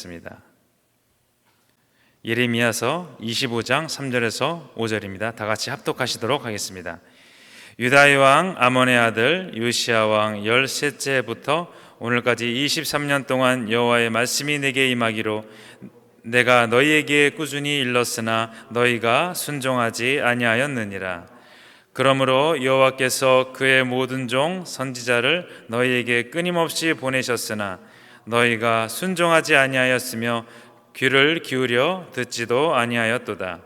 습니다. 예레미야서 25장 3절에서 5절입니다. 다 같이 합독하시도록 하겠습니다. 유다의 왕 아몬의 아들 요시야 왕 13째부터 오늘까지 23년 동안 여호와의 말씀이 내게 임하기로 내가 너희에게 꾸준히 일렀으나 너희가 순종하지 아니하였느니라. 그러므로 여호와께서 그의 모든 종 선지자를 너희에게 끊임없이 보내셨으나 너희가 순종하지 아니하였으며 귀를 기울여 듣지도 아니하였도다.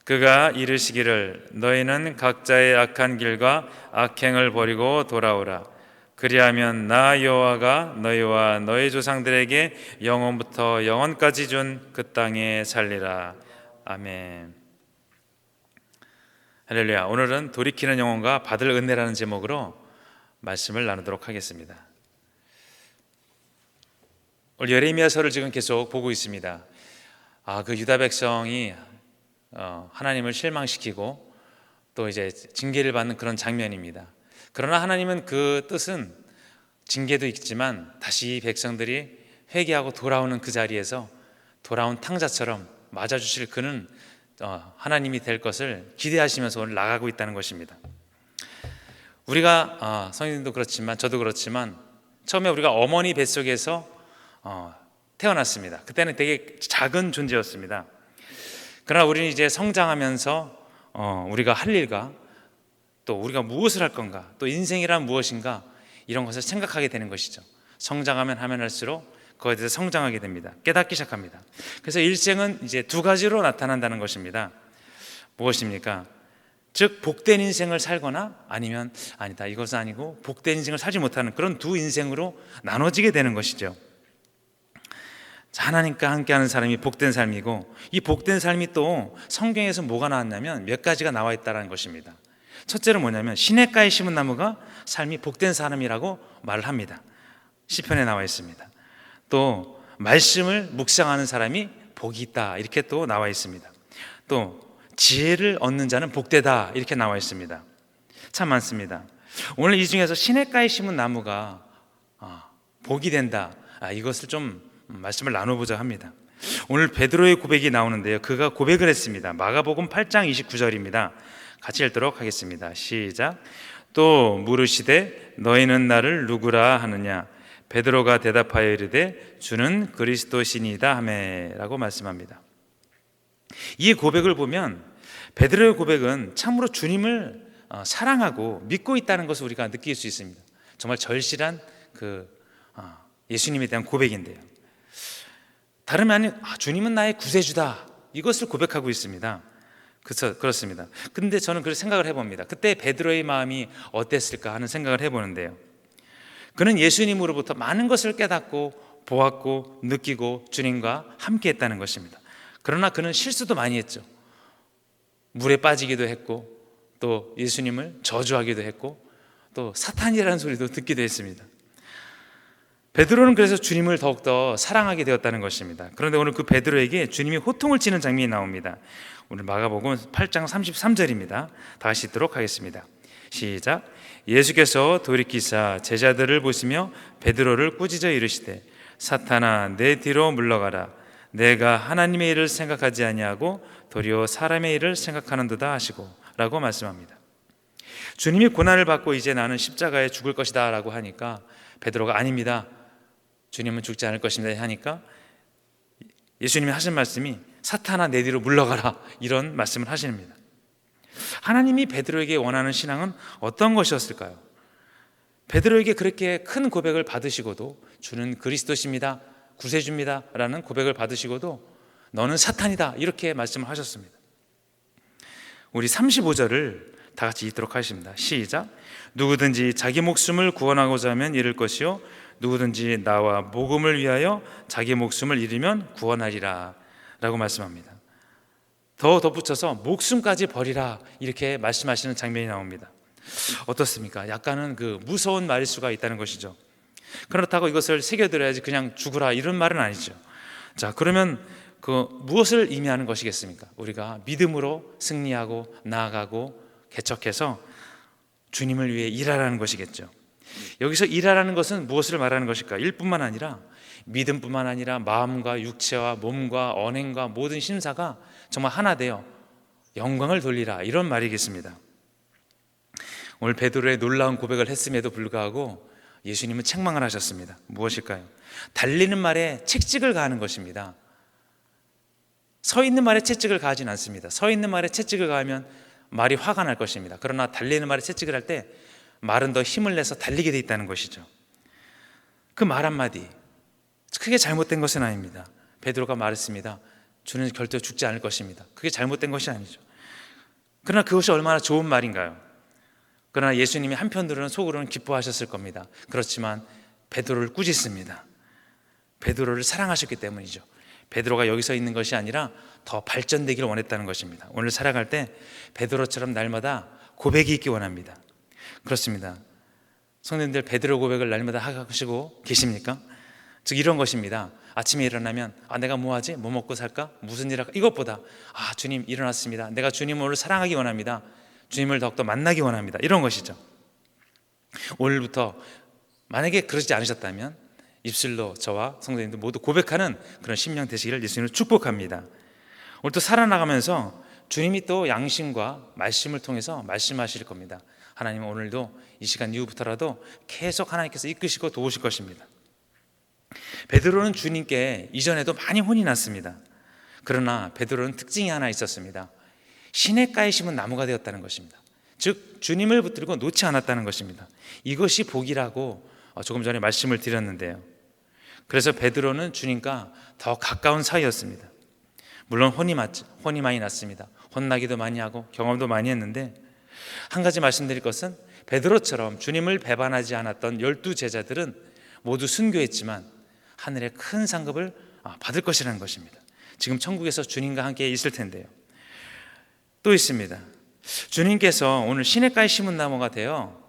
그가 이르시기를 너희는 각자의 악한 길과 악행을 버리고 돌아오라. 그리하면 나 여호와가 너희와 너희 조상들에게 영원부터 영원까지 준 그 땅에 살리라. 아멘. 할렐루야. 오늘은 돌이키는 영혼과 받을 은혜라는 제목으로 말씀을 나누도록 하겠습니다. 오늘 예레미야서를 지금 계속 보고 있습니다. 그 유다 백성이 하나님을 실망시키고 또 이제 징계를 받는 그런 장면입니다. 그러나 하나님은 그 뜻은 징계도 있지만 다시 백성들이 회개하고 돌아오는 그 자리에서 돌아온 탕자처럼 맞아주실 그는 하나님이 될 것을 기대하시면서 오늘 나가고 있다는 것입니다. 우리가 성인들도 그렇지만 저도 그렇지만 처음에 우리가 어머니 뱃속에서 태어났습니다. 그때는 되게 작은 존재였습니다. 그러나 우리는 이제 성장하면서 우리가 할 일과 또 우리가 무엇을 할 건가, 또 인생이란 무엇인가 이런 것을 생각하게 되는 것이죠. 성장하면 하면 할수록 그거에 대해서 성장하게 됩니다. 깨닫기 시작합니다. 그래서 일생은 이제 두 가지로 나타난다는 것입니다. 무엇입니까? 즉 복된 인생을 살거나 아니면 아니다 이것은 아니고 복된 인생을 살지 못하는 그런 두 인생으로 나눠지게 되는 것이죠. 하나님과 함께하는 삶이 복된 삶이고, 이 복된 삶이 또 성경에서 뭐가 나왔냐면 몇 가지가 나와 있다는 것입니다. 첫째로 뭐냐면 시냇가에 심은 나무가 삶이 복된 사람이라고 말을 합니다. 시편에 나와 있습니다. 또 말씀을 묵상하는 사람이 복이 있다 이렇게 또 나와 있습니다. 또 지혜를 얻는 자는 복되다 이렇게 나와 있습니다. 참 많습니다. 오늘 이 중에서 시냇가에 심은 나무가 복이 된다, 이것을 좀 말씀을 나눠보자 합니다. 오늘 베드로의 고백이 나오는데요, 그가 고백을 했습니다. 마가복음 8장 29절입니다. 같이 읽도록 하겠습니다. 시작. 또 물으시되 너희는 나를 누구라 하느냐? 베드로가 대답하여 이르되 주는 그리스도시니이다 하매 라고 말씀합니다. 이 고백을 보면 베드로의 고백은 참으로 주님을 사랑하고 믿고 있다는 것을 우리가 느낄 수 있습니다. 정말 절실한 예수님에 대한 고백인데요, 다름이 아닌 주님은 나의 구세주다 이것을 고백하고 있습니다. 그렇습니다. 근데 저는 그런 생각을 해봅니다. 그때 베드로의 마음이 어땠을까 하는 생각을 해보는데요, 그는 예수님으로부터 많은 것을 깨닫고 보았고 느끼고 주님과 함께 했다는 것입니다. 그러나 그는 실수도 많이 했죠. 물에 빠지기도 했고 또 예수님을 저주하기도 했고 또 사탄이라는 소리도 듣기도 했습니다. 베드로는 그래서 주님을 더욱더 사랑하게 되었다는 것입니다. 그런데 오늘 그 베드로에게 주님이 호통을 치는 장면이 나옵니다. 오늘 마가복음 8장 33절입니다. 다 같이 읽도록 하겠습니다. 시작. 예수께서 돌이키사 제자들을 보시며 베드로를 꾸짖어 이르시되 사탄아 내 뒤로 물러가라. 내가 하나님의 일을 생각하지 아니하고 도리어 사람의 일을 생각하는도다 하시고 라고 말씀합니다. 주님이 고난을 받고 이제 나는 십자가에 죽을 것이다 라고 하니까 베드로가 아닙니다, 주님은 죽지 않을 것입니다 하니까 예수님이 하신 말씀이 사탄아 내 뒤로 물러가라 이런 말씀을 하십니다. 하나님이 베드로에게 원하는 신앙은 어떤 것이었을까요? 베드로에게 그렇게 큰 고백을 받으시고도 주는 그리스도십니다, 구세주입니다 라는 고백을 받으시고도 너는 사탄이다 이렇게 말씀을 하셨습니다. 우리 35절을 다 같이 읽도록 하겠습니다. 시작. 누구든지 자기 목숨을 구원하고자 하면 잃을 것이요 누구든지 나와 복음을 위하여 자기 목숨을 잃으면 구원하리라 라고 말씀합니다. 더 덧붙여서 목숨까지 버리라 이렇게 말씀하시는 장면이 나옵니다. 어떻습니까? 약간은 무서운 말일 수가 있다는 것이죠. 그렇다고 이것을 새겨들어야지 그냥 죽으라 이런 말은 아니죠. 자, 그러면 무엇을 의미하는 것이겠습니까? 우리가 믿음으로 승리하고 나아가고 개척해서 주님을 위해 일하라는 것이겠죠. 여기서 일하라는 것은 무엇을 말하는 것일까? 일뿐만 아니라 믿음뿐만 아니라 마음과 육체와 몸과 언행과 모든 심사가 정말 하나 되어 영광을 돌리라, 이런 말이겠습니다. 오늘 베드로의 놀라운 고백을 했음에도 불구하고 예수님은 책망을 하셨습니다. 무엇일까요? 달리는 말에 채찍을 가하는 것입니다. 서 있는 말에 채찍을 가하진 않습니다. 서 있는 말에 채찍을 가하면 말이 화가 날 것입니다. 그러나 달리는 말에 채찍을 할 때 말은 더 힘을 내서 달리게 돼 있다는 것이죠. 그 말 한마디 크게 잘못된 것은 아닙니다. 베드로가 말했습니다. 주는 절대 죽지 않을 것입니다. 그게 잘못된 것이 아니죠. 그러나 그것이 얼마나 좋은 말인가요? 그러나 예수님이 한편으로는 속으로는 기뻐하셨을 겁니다. 그렇지만 베드로를 꾸짖습니다. 베드로를 사랑하셨기 때문이죠. 베드로가 여기서 있는 것이 아니라 더 발전되기를 원했다는 것입니다. 오늘 살아갈 때 베드로처럼 날마다 고백이 있기 원합니다. 그렇습니다. 성도님들, 베드로 고백을 날마다 하시고 계십니까? 즉 이런 것입니다. 아침에 일어나면 내가 뭐 하지? 뭐 먹고 살까? 무슨 일 할까? 이것보다 주님 일어났습니다. 내가 주님을 오늘 사랑하기 원합니다. 주님을 더욱더 만나기 원합니다. 이런 것이죠. 오늘부터 만약에 그러지 않으셨다면 입술로 저와 성도님들 모두 고백하는 그런 심령 되시기를 예수님을 축복합니다. 오늘 또 살아나가면서 주님이 또 양심과 말씀을 통해서 말씀하실 겁니다. 하나님은 오늘도 이 시간 이후부터라도 계속 하나님께서 이끄시고 도우실 것입니다. 베드로는 주님께 이전에도 많이 혼이 났습니다. 그러나 베드로는 특징이 하나 있었습니다. 시냇가에 심은 나무가 되었다는 것입니다. 즉 주님을 붙들고 놓지 않았다는 것입니다. 이것이 복이라고 조금 전에 말씀을 드렸는데요. 그래서 베드로는 주님과 더 가까운 사이였습니다. 물론 혼이 많이 났습니다. 혼나기도 많이 하고 경험도 많이 했는데, 한 가지 말씀드릴 것은 베드로처럼 주님을 배반하지 않았던 12 제자들은 모두 순교했지만 하늘의 큰 상급을 받을 것이라는 것입니다. 지금 천국에서 주님과 함께 있을 텐데요. 또 있습니다. 주님께서 오늘 시냇가에 심은 나무가 되어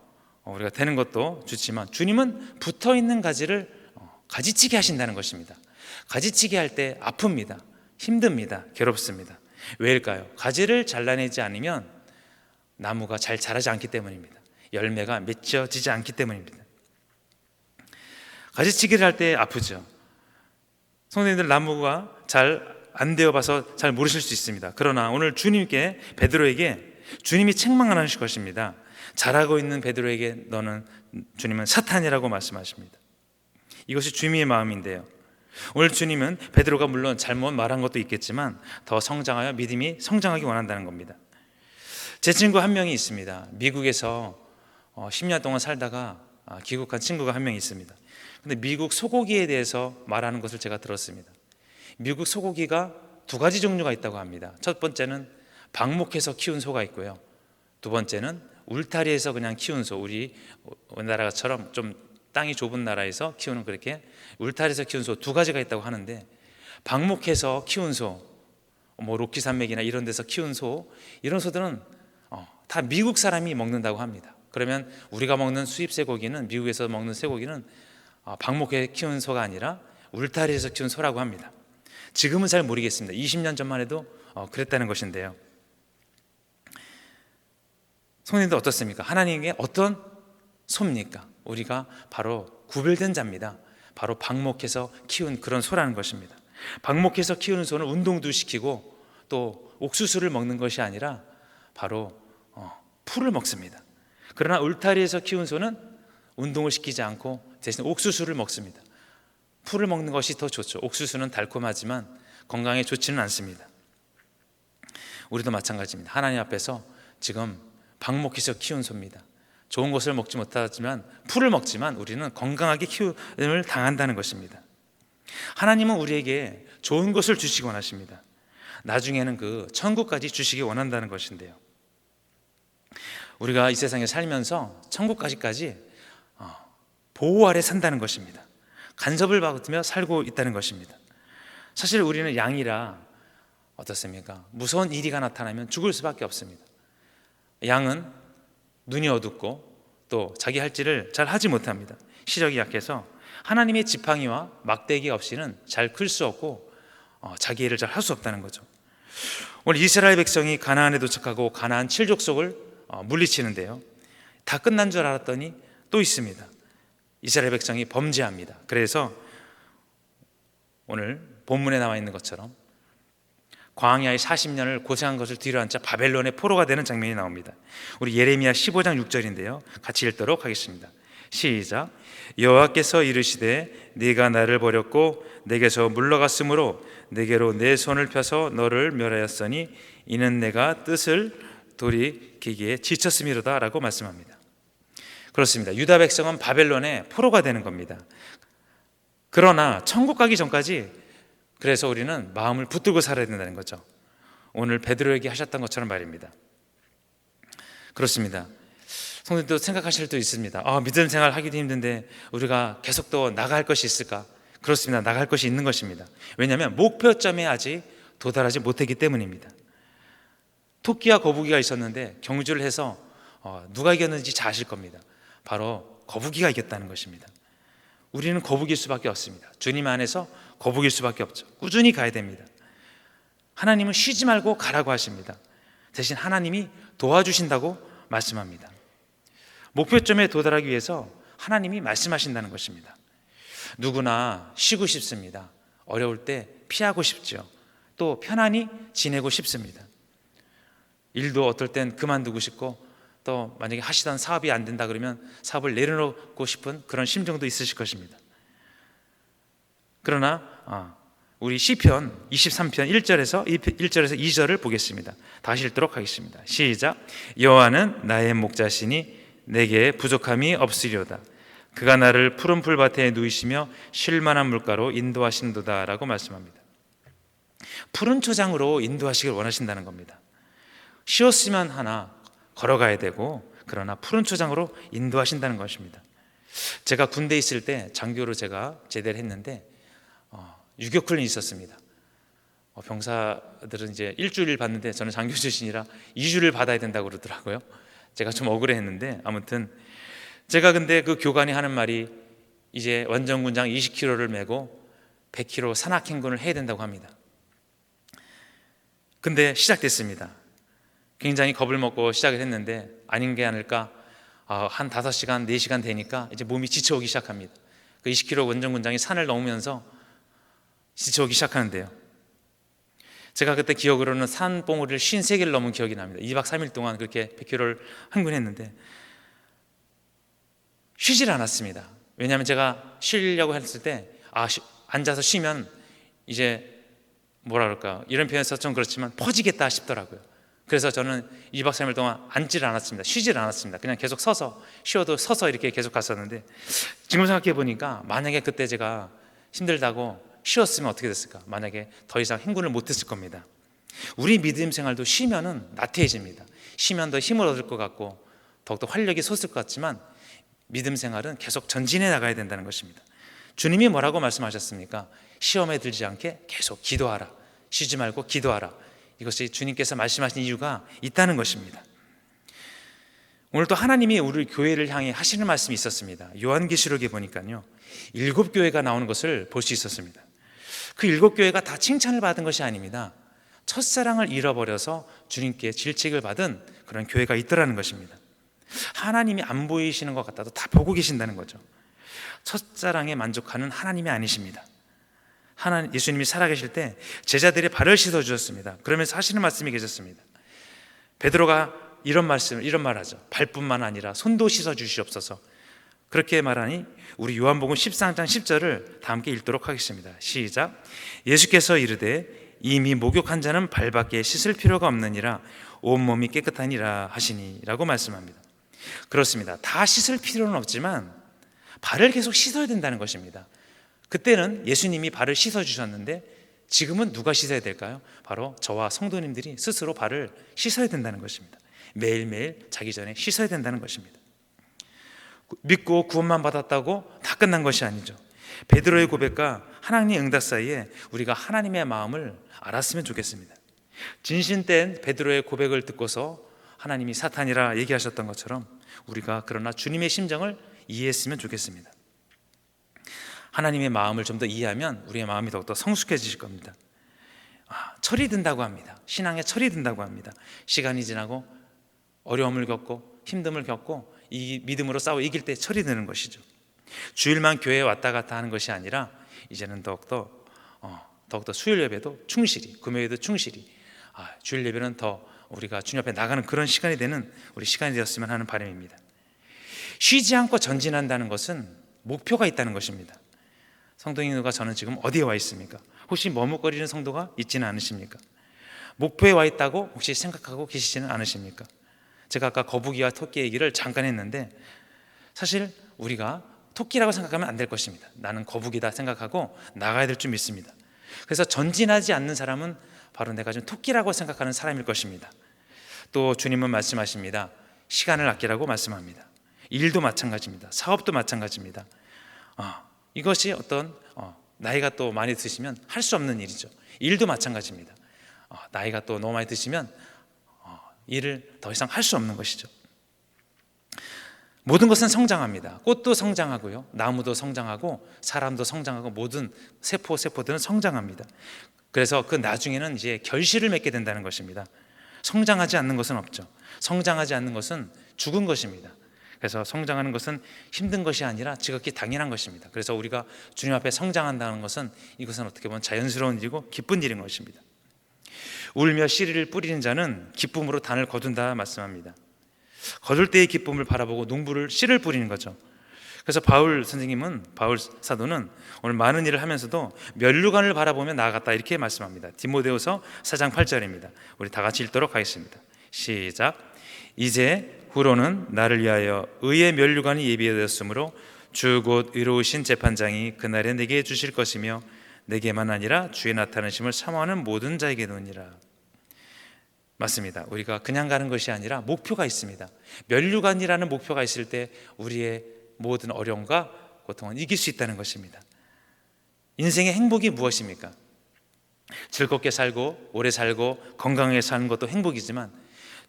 우리가 되는 것도 좋지만 주님은 붙어있는 가지를 가지치기 하신다는 것입니다. 가지치기 할 때 아픕니다. 힘듭니다. 괴롭습니다. 왜일까요? 가지를 잘라내지 않으면 나무가 잘 자라지 않기 때문입니다. 열매가 맺혀지지 않기 때문입니다. 가지치기를 할 때 아프죠. 성도님들, 나무가 잘 안 되어봐서 잘 모르실 수 있습니다. 그러나 오늘 주님께, 베드로에게 주님이 책망을 하실 것입니다. 자라고 있는 베드로에게 너는, 주님은 사탄이라고 말씀하십니다. 이것이 주님의 마음인데요. 오늘 주님은 베드로가 물론 잘못 말한 것도 있겠지만 더 성장하여 믿음이 성장하기 원한다는 겁니다. 제 친구 한 명이 있습니다. 미국에서 10년 동안 살다가 귀국한 친구가 한 명 있습니다. 근데 미국 소고기에 대해서 말하는 것을 제가 들었습니다. 미국 소고기가 2가지 종류가 있다고 합니다. 첫 번째는 방목해서 키운 소가 있고요. 두 번째는 울타리에서 그냥 키운 소, 우리나라처럼 좀 땅이 좁은 나라에서 키우는, 그렇게 울타리에서 키운 소 2가지가 있다고 하는데, 방목해서 키운 소, 로키 산맥이나 이런 데서 키운 소, 이런 소들은 다 미국 사람이 먹는다고 합니다. 그러면 우리가 먹는 수입 쇠고기는, 미국에서 먹는 쇠고기는 방목해 키운 소가 아니라 울타리에서 키운 소라고 합니다. 지금은 잘 모르겠습니다. 20년 전만 해도 그랬다는 것인데요. 성도님들 어떻습니까? 하나님께 어떤 소입니까? 우리가 바로 구별된 자입니다. 바로 방목해서 키운 그런 소라는 것입니다. 방목해서 키우는 소는 운동도 시키고 또 옥수수를 먹는 것이 아니라 바로 풀을 먹습니다. 그러나 울타리에서 키운 소는 운동을 시키지 않고 대신 옥수수를 먹습니다. 풀을 먹는 것이 더 좋죠. 옥수수는 달콤하지만 건강에 좋지는 않습니다. 우리도 마찬가지입니다. 하나님 앞에서 지금 방목해서 키운 소입니다. 좋은 것을 먹지 못하지만, 풀을 먹지만 우리는 건강하게 키움을 당한다는 것입니다. 하나님은 우리에게 좋은 것을 주시기 원하십니다. 나중에는 그 천국까지 주시기 원한다는 것인데요. 우리가 이 세상에 살면서 천국까지까지 보호 아래 산다는 것입니다. 간섭을 받으며 살고 있다는 것입니다. 사실 우리는 양이라 어떻습니까? 무서운 이리가 나타나면 죽을 수밖에 없습니다. 양은 눈이 어둡고 또 자기 할 일을 잘 하지 못합니다. 시력이 약해서 하나님의 지팡이와 막대기 없이는 잘 클 수 없고 자기 일을 잘 할 수 없다는 거죠. 오늘 이스라엘 백성이 가나안에 도착하고 가나안 7족속을 물리치는데요, 다 끝난 줄 알았더니 또 있습니다. 이스라엘 백성이 범죄합니다. 그래서 오늘 본문에 나와 있는 것처럼 광야의 40년을 고생한 것을 뒤로앉아 바벨론의 포로가 되는 장면이 나옵니다. 우리 예레미야 15장 6절인데요, 같이 읽도록 하겠습니다. 시작. 여호와께서 이르시되 네가 나를 버렸고 내게서 물러갔으므로 내게로 내 손을 펴서 너를 멸하였으니 이는 내가 뜻을 돌이키기에 지쳤음이로다 라고 말씀합니다. 그렇습니다. 유다 백성은 바벨론의 포로가 되는 겁니다. 그러나 천국 가기 전까지, 그래서 우리는 마음을 붙들고 살아야 된다는 거죠. 오늘 베드로에게 하셨던 것처럼 말입니다. 그렇습니다. 성도님도 생각하실 수도 있습니다. 믿음 생활 하기도 힘든데 우리가 계속 또 나갈 것이 있을까? 그렇습니다. 나갈 것이 있는 것입니다. 왜냐하면 목표점에 아직 도달하지 못했기 때문입니다. 토끼와 거북이가 있었는데 경주를 해서 누가 이겼는지 잘 아실 겁니다. 바로 거북이가 이겼다는 것입니다. 우리는 거북일 수밖에 없습니다. 주님 안에서 거북일 수밖에 없죠. 꾸준히 가야 됩니다. 하나님은 쉬지 말고 가라고 하십니다. 대신 하나님이 도와주신다고 말씀합니다. 목표점에 도달하기 위해서 하나님이 말씀하신다는 것입니다. 누구나 쉬고 싶습니다. 어려울 때 피하고 싶죠. 또 편안히 지내고 싶습니다. 일도 어떨 땐 그만두고 싶고, 또 만약에 하시던 사업이 안 된다 그러면 사업을 내려놓고 싶은 그런 심정도 있으실 것입니다. 그러나 우리 시편 23편 1절에서 2절을 보겠습니다. 다시 읽도록 하겠습니다. 시작. 여호와는 나의 목자시니 내게 부족함이 없으리로다. 그가 나를 푸른 풀밭에 누이시며 쉴 만한 물가로 인도하신도다 라고 말씀합니다. 푸른 초장으로 인도하시길 원하신다는 겁니다. 쉬었으면 하나 걸어가야 되고, 그러나 푸른 초장으로 인도하신다는 것입니다. 제가 군대에 있을 때 장교로 제가 제대를 했는데 유격 훈련이 있었습니다. 병사들은 이제 일주일 받는데 저는 장교 출신이라 2주를 받아야 된다고 그러더라고요. 제가 좀 억울했는데, 아무튼 제가 근데 그 교관이 하는 말이 이제 원정군장 20kg를 메고 100km 산악행군을 해야 된다고 합니다. 근데 시작됐습니다. 굉장히 겁을 먹고 시작을 했는데 아닌 게 아닐까, 한 5시간, 4시간 되니까 이제 몸이 지쳐오기 시작합니다. 그 20km 원정군장이 산을 넘으면서 지쳐오기 시작하는데요, 제가 그때 기억으로는 산봉우리를 53개를 넘은 기억이 납니다. 2박 3일 동안 그렇게 100km를 항군했는데 쉬질 않았습니다. 왜냐하면 제가 쉬려고 했을 때 앉아서 쉬면 이제 뭐라 그럴까, 이런 표현에서 좀 그렇지만 퍼지겠다 싶더라고요. 그래서 저는 2박 3일 동안 앉질 않았습니다. 쉬질 않았습니다. 그냥 계속 서서, 쉬어도 서서 이렇게 계속 갔었는데, 지금 생각해 보니까 만약에 그때 제가 힘들다고 쉬었으면 어떻게 됐을까? 만약에 더 이상 행군을 못했을 겁니다. 우리 믿음 생활도 쉬면은 나태해집니다. 쉬면 더 힘을 얻을 것 같고 더욱더 활력이 솟을 것 같지만, 믿음 생활은 계속 전진해 나가야 된다는 것입니다. 주님이 뭐라고 말씀하셨습니까? 시험에 들지 않게 계속 기도하라. 쉬지 말고 기도하라. 이것이 주님께서 말씀하신 이유가 있다는 것입니다. 오늘 또 하나님이 우리 교회를 향해 하시는 말씀이 있었습니다. 요한계시록에 보니까요, 7교회가 나오는 것을 볼 수 있었습니다. 그 7교회가 다 칭찬을 받은 것이 아닙니다. 첫사랑을 잃어버려서 주님께 질책을 받은 그런 교회가 있더라는 것입니다. 하나님이 안 보이시는 것 같아도 다 보고 계신다는 거죠. 첫사랑에 만족하는 하나님이 아니십니다. 예수님이 살아계실 때 제자들의 발을 씻어주셨습니다. 그러면서 하시는 말씀이 계셨습니다. 베드로가 이런 말하죠. 발뿐만 아니라 손도 씻어주시옵소서. 그렇게 말하니 우리 요한복음 13장 10절을 다 함께 읽도록 하겠습니다. 시작. 예수께서 이르되 이미 목욕한 자는 발밖에 씻을 필요가 없느니라 온몸이 깨끗하니라 하시니 라고 말씀합니다. 그렇습니다. 다 씻을 필요는 없지만 발을 계속 씻어야 된다는 것입니다. 그때는 예수님이 발을 씻어주셨는데 지금은 누가 씻어야 될까요? 바로 저와 성도님들이 스스로 발을 씻어야 된다는 것입니다. 매일매일 자기 전에 씻어야 된다는 것입니다. 믿고 구원만 받았다고 다 끝난 것이 아니죠. 베드로의 고백과 하나님의 응답 사이에 우리가 하나님의 마음을 알았으면 좋겠습니다. 진실된 베드로의 고백을 듣고서 하나님이 사탄이라 얘기하셨던 것처럼 우리가 그러나 주님의 심정을 이해했으면 좋겠습니다. 하나님의 마음을 좀 더 이해하면 우리의 마음이 더욱더 성숙해지실 겁니다. 철이 든다고 합니다. 신앙에 철이 든다고 합니다. 시간이 지나고 어려움을 겪고 힘듦을 겪고 이 믿음으로 싸워 이길 때 철이 드는 것이죠. 주일만 교회에 왔다 갔다 하는 것이 아니라 이제는 더욱더 더욱더 수요일 예배도 충실히, 금요일도 충실히, 주일 예배는 더 우리가 주님 앞에 나가는 그런 시간이 되는 우리 시간이 되었으면 하는 바람입니다. 쉬지 않고 전진한다는 것은 목표가 있다는 것입니다. 성도님들과 저는 지금 어디에 와 있습니까? 혹시 머뭇거리는 성도가 있지는 않으십니까? 목표에 와 있다고 혹시 생각하고 계시지는 않으십니까? 제가 아까 거북이와 토끼 얘기를 잠깐 했는데, 사실 우리가 토끼라고 생각하면 안 될 것입니다. 나는 거북이다 생각하고 나가야 될 줄 믿습니다. 그래서 전진하지 않는 사람은 바로 내가 좀 토끼라고 생각하는 사람일 것입니다. 또 주님은 말씀하십니다. 시간을 아끼라고 말씀합니다. 일도 마찬가지입니다. 사업도 마찬가지입니다. 이것이 어떤 나이가 또 많이 드시면 할 수 없는 일이죠. 일도 마찬가지입니다. 나이가 또 너무 많이 드시면 일을 더 이상 할 수 없는 것이죠. 모든 것은 성장합니다. 꽃도 성장하고요, 나무도 성장하고 사람도 성장하고 모든 세포들은 성장합니다. 그래서 그 나중에는 이제 결실을 맺게 된다는 것입니다. 성장하지 않는 것은 없죠. 성장하지 않는 것은 죽은 것입니다. 그래서 성장하는 것은 힘든 것이 아니라 지극히 당연한 것입니다. 그래서 우리가 주님 앞에 성장한다는 것은 이것은 어떻게 보면 자연스러운 일이고 기쁜 일인 것입니다. 울며 씨를 뿌리는 자는 기쁨으로 단을 거둔다 말씀합니다. 거둘 때의 기쁨을 바라보고 농부를 씨를 뿌리는 거죠. 그래서 바울 사도는 오늘 많은 일을 하면서도 면류관을 바라보며 나아갔다 이렇게 말씀합니다. 디모데후서 4장 8절입니다. 우리 다 같이 읽도록 하겠습니다. 시작. 이제 후로는 나를 위하여 의의 면류관이 예비되었으므로 주 곧 의로우신 재판장이 그날에 내게 주실 것이며 내게만 아니라 주의 나타나심을 사모하는 모든 자에게 노니라. 맞습니다. 우리가 그냥 가는 것이 아니라 목표가 있습니다. 면류관이라는 목표가 있을 때 우리의 모든 어려움과 고통은 이길 수 있다는 것입니다. 인생의 행복이 무엇입니까? 즐겁게 살고 오래 살고 건강하게 사는 것도 행복이지만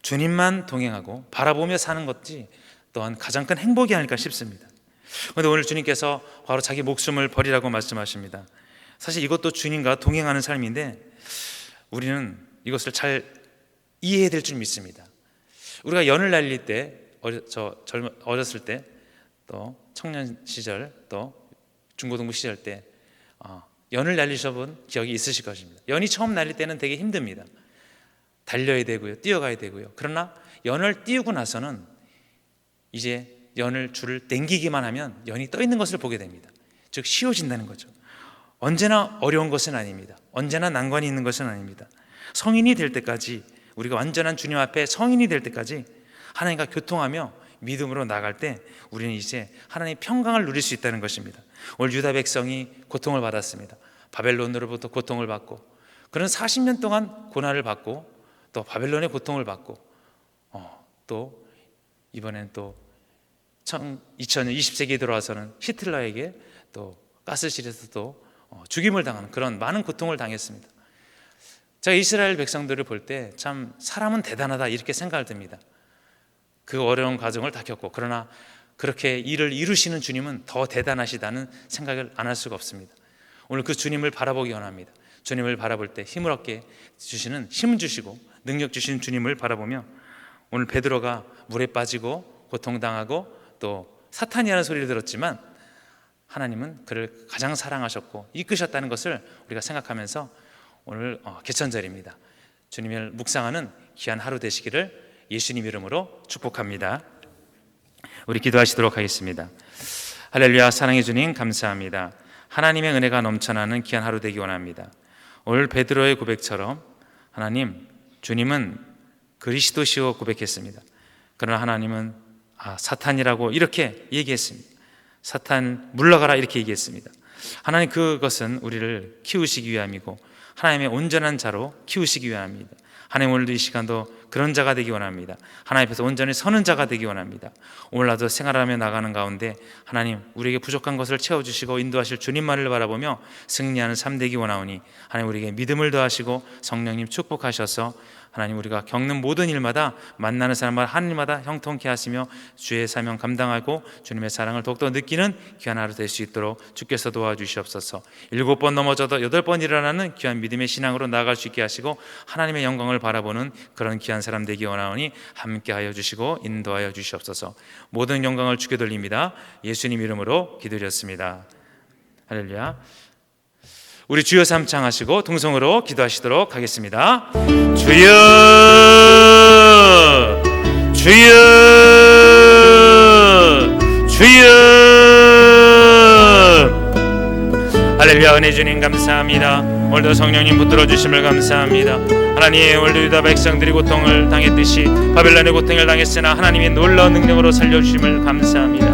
주님만 동행하고 바라보며 사는 것이 또한 가장 큰 행복이 아닐까 싶습니다. 그런데 오늘 주님께서 바로 자기 목숨을 버리라고 말씀하십니다. 사실 이것도 주님과 동행하는 삶인데 우리는 이것을 잘 이해해야 될 줄 믿습니다. 우리가 연을 날릴 때, 어렸을 때, 또 청년 시절, 또 중고등부 시절 때 연을 날리셔본 기억이 있으실 것입니다. 연이 처음 날릴 때는 되게 힘듭니다. 달려야 되고요, 뛰어가야 되고요. 그러나 연을 띄우고 나서는 이제 줄을 당기기만 하면 연이 떠 있는 것을 보게 됩니다. 즉 쉬워진다는 거죠. 언제나 어려운 것은 아닙니다. 언제나 난관이 있는 것은 아닙니다. 성인이 될 때까지, 우리가 완전한 주님 앞에 성인이 될 때까지 하나님과 교통하며 믿음으로 나갈 때 우리는 이제 하나님의 평강을 누릴 수 있다는 것입니다. 오늘 유다 백성이 고통을 받았습니다. 바벨론으로부터 고통을 받고, 그런 40년 동안 고난을 받고 또 바벨론의 고통을 받고, 또 이번엔 또 2000년 20세기에 들어와서는 히틀러에게 또 가스실에서 또 죽임을 당하는 그런 많은 고통을 당했습니다. 제가 이스라엘 백성들을 볼 때 참 사람은 대단하다 이렇게 생각을 듭니다. 그 어려운 과정을 다 겪고, 그러나 그렇게 일을 이루시는 주님은 더 대단하시다는 생각을 안 할 수가 없습니다. 오늘 그 주님을 바라보기 원합니다. 주님을 바라볼 때 힘을 얻게 주시는, 힘 주시고 능력 주시는 주님을 바라보며, 오늘 베드로가 물에 빠지고 고통당하고 또 사탄이라는 소리를 들었지만 하나님은 그를 가장 사랑하셨고 이끄셨다는 것을 우리가 생각하면서 오늘 개천절입니다. 주님을 묵상하는 귀한 하루 되시기를 예수님 이름으로 축복합니다. 우리 기도하시도록 하겠습니다. 할렐루야. 사랑의 주님 감사합니다. 하나님의 은혜가 넘쳐나는 귀한 하루 되기 원합니다. 오늘 베드로의 고백처럼 하나님, 주님은 그리스도시오 고백했습니다. 그러나 하나님은 사탄이라고 이렇게 얘기했습니다. 사탄 물러가라 이렇게 얘기했습니다. 하나님, 그것은 우리를 키우시기 위함이고 하나님의 온전한 자로 키우시기 위함입니다. 하나님, 오늘도 이 시간도 그런 자가 되기 원합니다. 하나님 앞에서 온전히 서는 자가 되기 원합니다. 오늘 나도 생활하며 나가는 가운데 하나님, 우리에게 부족한 것을 채워주시고 인도하실 주님만을 바라보며 승리하는 삶 되기 원하오니 하나님, 우리에게 믿음을 더하시고 성령님 축복하셔서 하나님, 우리가 겪는 모든 일마다 만나는 사람마다 하나님마다 형통케 하시며 주의 사명 감당하고 주님의 사랑을 더욱더 느끼는 귀한 하루 될 수 있도록 주께서 도와주시옵소서. 7번 넘어져도 8번 일어나는 귀한 믿음의 신앙으로 나아갈 수 있게 하시고 하나님의 영광을 바라보는 그런 귀한 사람 되기 원하오니 함께하여 주시고 인도하여 주시옵소서. 모든 영광을 주께 돌립니다. 예수님 이름으로 기도드렸습니다. 할렐루야. 우리 주여 삼창하시고 동성으로 기도하시도록 하겠습니다. 주여 주여 주여. 할렐루야. 은혜 주님 감사합니다. 오늘도 성령님 붙들어 주심을 감사합니다. 하나님, 오늘도 유다 백성들이 고통을 당했듯이 바벨론의 고통을 당했으나 하나님의 놀라운 능력으로 살려주심을 감사합니다.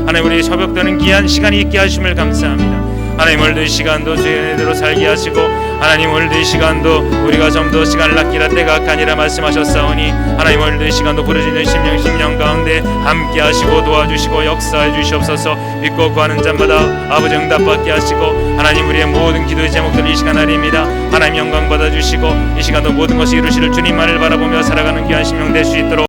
하나님, 우리 협역되는 귀한 시간이 있게 하심을 감사합니다. 하나님, 오늘도 이 시간도 주의 은혜대로 살게 하시고, 하나님, 오늘도 이 시간도 우리가 좀 더 시간을 아끼라 때가 악하니라 말씀하셨사오니, 하나님, 오늘도 이 시간도 부르짖는 심령 가운데 함께 하시고 도와주시고 역사해 주시옵소서. 믿고 구하는 자마다 아버지 응답받게 하시고, 하나님, 우리의 모든 기도의 제목들을 이 시간 아닙니다. 하나님, 영광 받아주시고 이 시간도 모든 것이 이루시를 주님만을 바라보며 살아가는 귀한 심령 될 수 있도록